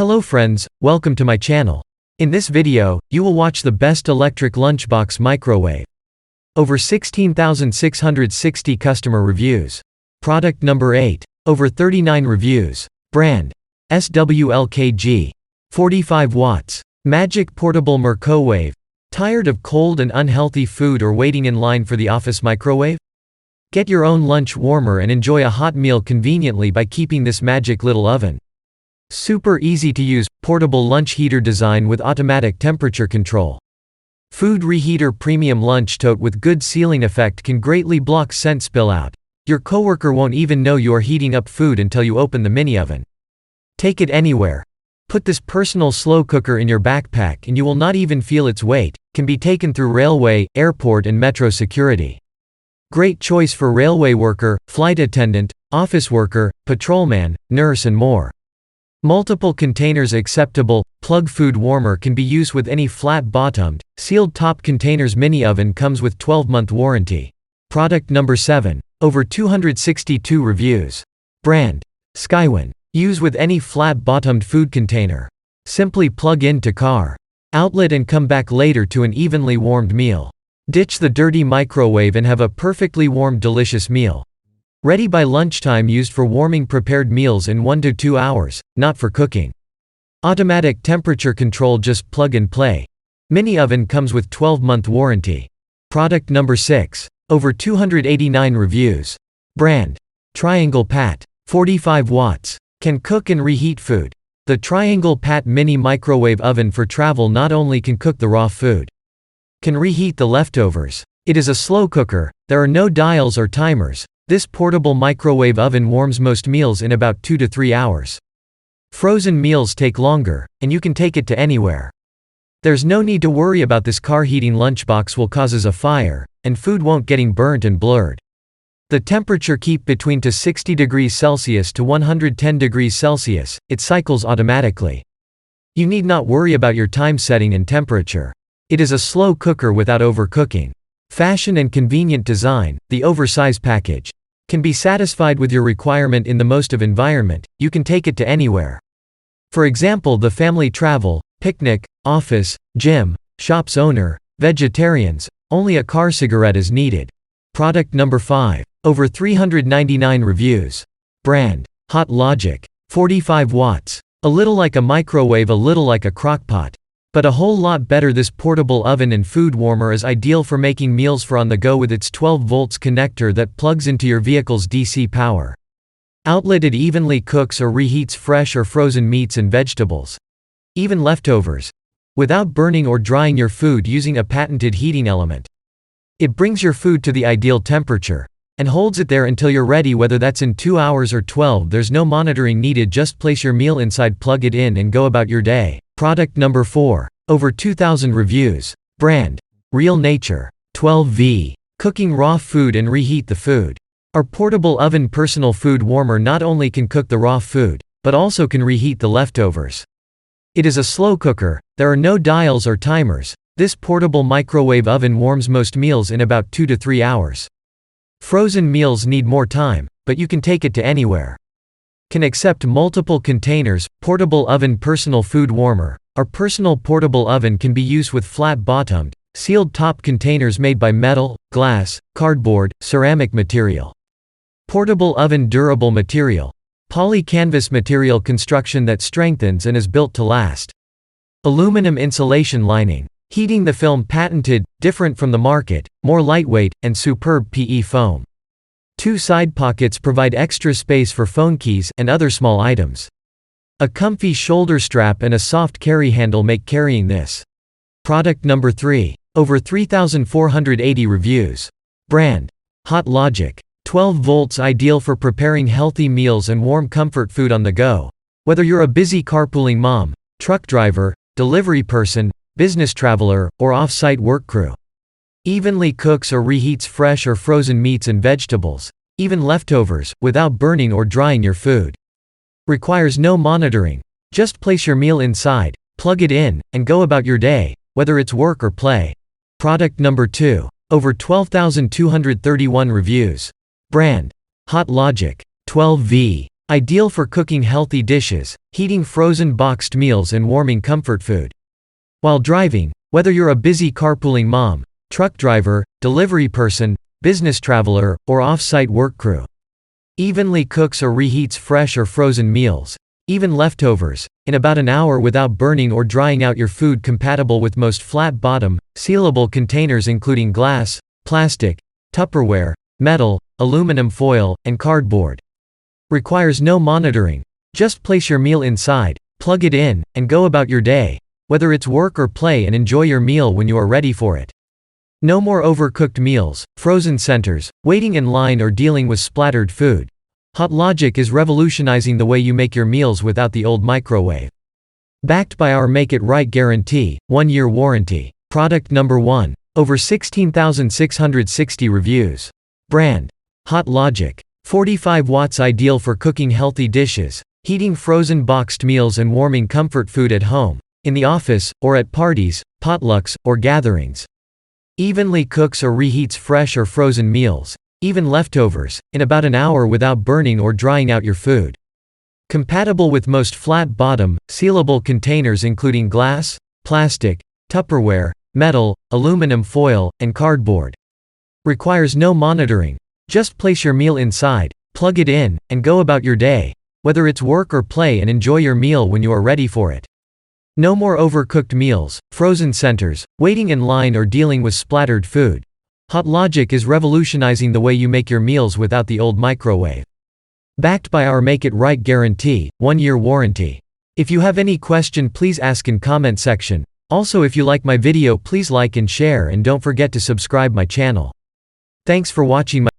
Hello friends, welcome to my channel. In this video, you will watch the best electric lunchbox microwave. Over 16,660 customer reviews. Product number 8. Over 39 reviews. Brand. SWLKG. 45 watts. Magic portable microwave. Tired of cold and unhealthy food or waiting in line for the office microwave? Get your own lunch warmer and enjoy a hot meal conveniently by keeping this magic little oven. Super easy to use, portable lunch heater design with automatic temperature control. Food reheater premium lunch tote with good sealing effect can greatly block scent spill out. Your coworker won't even know you are heating up food until you open the mini oven. Take it anywhere. Put this personal slow cooker in your backpack and you will not even feel its weight. Can be taken through railway, airport and metro security. Great choice for railway worker, flight attendant, office worker, patrolman, nurse and more. Multiple containers acceptable. Plug food warmer can be used with any flat-bottomed, sealed top containers. Mini oven comes with 12-month warranty. Product number 7. Over 262 reviews. Brand. Skywin. Use with any flat-bottomed food container. Simply plug into car outlet and come back later to an evenly warmed meal. Ditch the dirty microwave and have a perfectly warmed delicious meal. Ready by lunchtime, used for warming prepared meals in 1 to 2 hours, not for cooking. Automatic temperature control, just plug and play. Mini oven comes with 12-month warranty. Product number 6. Over 289 reviews. Brand. Triangle Pat. 45 watts. Can cook and reheat food. The Triangle Pat mini microwave oven for travel not only can cook the raw food, can reheat the leftovers. It is a slow cooker, there are no dials or timers. This portable microwave oven warms most meals in about 2 to 3 hours. Frozen meals take longer, and you can take it to anywhere. There's no need to worry about this car heating lunchbox will causes a fire, and food won't getting burnt and blurred. The temperature keep between to 60 degrees Celsius to 110 degrees Celsius, it cycles automatically. You need not worry about your time setting and temperature. It is a slow cooker without overcooking. Fashion and convenient design, the oversized package can be satisfied with your requirement in the most of environment. You can take it to anywhere. For example, the family travel, picnic, office, gym, shop's owner, vegetarians, only a car cigarette is needed. Product number 5. Over 399 reviews. Brand. Hot Logic. 45 watts. A little like a microwave, a little like a crockpot, but a whole lot better. This portable oven and food warmer is ideal for making meals for on the go with its 12 volts connector that plugs into your vehicle's DC power outlet. It evenly cooks or reheats fresh or frozen meats and vegetables, even leftovers, without burning or drying your food using a patented heating element. It brings your food to the ideal temperature and holds it there until you're ready, whether that's in 2 hours or 12. There's no monitoring needed, just place your meal inside, plug it in and go about your day. Product number 4. Over 2,000 reviews. Brand. Real Nature. 12V. Cooking raw food and reheat the food. Our portable oven personal food warmer not only can cook the raw food, but also can reheat the leftovers. It is a slow cooker, there are no dials or timers. This portable microwave oven warms most meals in about 2 to 3 hours. Frozen meals need more time, but you can take it to anywhere. Can accept multiple containers. Portable oven personal food warmer. Our personal portable oven can be used with flat-bottomed, sealed top containers made by metal, glass, cardboard, ceramic material. Portable oven durable material. Poly canvas material construction that strengthens and is built to last. Aluminum insulation lining. Heating the film patented, different from the market, more lightweight, and superb PE foam. 2 side pockets provide extra space for phone keys and other small items. A comfy shoulder strap and a soft carry handle make carrying this. Product number 3. Over 3,480 reviews. Brand. Hot Logic. 12 volts, ideal for preparing healthy meals and warm comfort food on the go. Whether you're a busy carpooling mom, truck driver, delivery person, business traveler, or off-site work crew. Evenly cooks or reheats fresh or frozen meats and vegetables, even leftovers, without burning or drying your food. Requires no monitoring. Just place your meal inside, plug it in, and go about your day, whether it's work or play. Product number 2. Over 12,231 reviews. Brand. Hot Logic. 12V. Ideal for cooking healthy dishes, heating frozen boxed meals and warming comfort food. While driving, whether you're a busy carpooling mom, truck driver, delivery person, business traveler, or off-site work crew. Evenly cooks or reheats fresh or frozen meals, even leftovers, in about an hour without burning or drying out your food. Compatible with most flat-bottom, sealable containers including glass, plastic, Tupperware, metal, aluminum foil, and cardboard. Requires no monitoring. Just place your meal inside, plug it in, and go about your day, whether it's work or play, and enjoy your meal when you are ready for it. No more overcooked meals, frozen centers, waiting in line or dealing with splattered food. Hot Logic is revolutionizing the way you make your meals without the old microwave. Backed by our Make It Right guarantee, 1-year warranty. Product number 1. Over 16,660 reviews. Brand. Hot Logic. 45 watts, ideal for cooking healthy dishes, heating frozen boxed meals and warming comfort food at home, in the office, or at parties, potlucks, or gatherings. Evenly cooks or reheats fresh or frozen meals, even leftovers, in about an hour without burning or drying out your food. Compatible with most flat-bottom, sealable containers including glass, plastic, Tupperware, metal, aluminum foil, and cardboard. Requires no monitoring. Just place your meal inside, plug it in, and go about your day, whether it's work or play, and enjoy your meal when you are ready for it. No more overcooked meals, frozen centers, waiting in line or dealing with splattered food. Hot Logic is revolutionizing the way you make your meals without the old microwave. Backed by our Make It Right guarantee, 1-year warranty. If you have any question, please ask in comment section. Also, if you like my video, please like and share, and don't forget to subscribe my channel. Thanks for watching my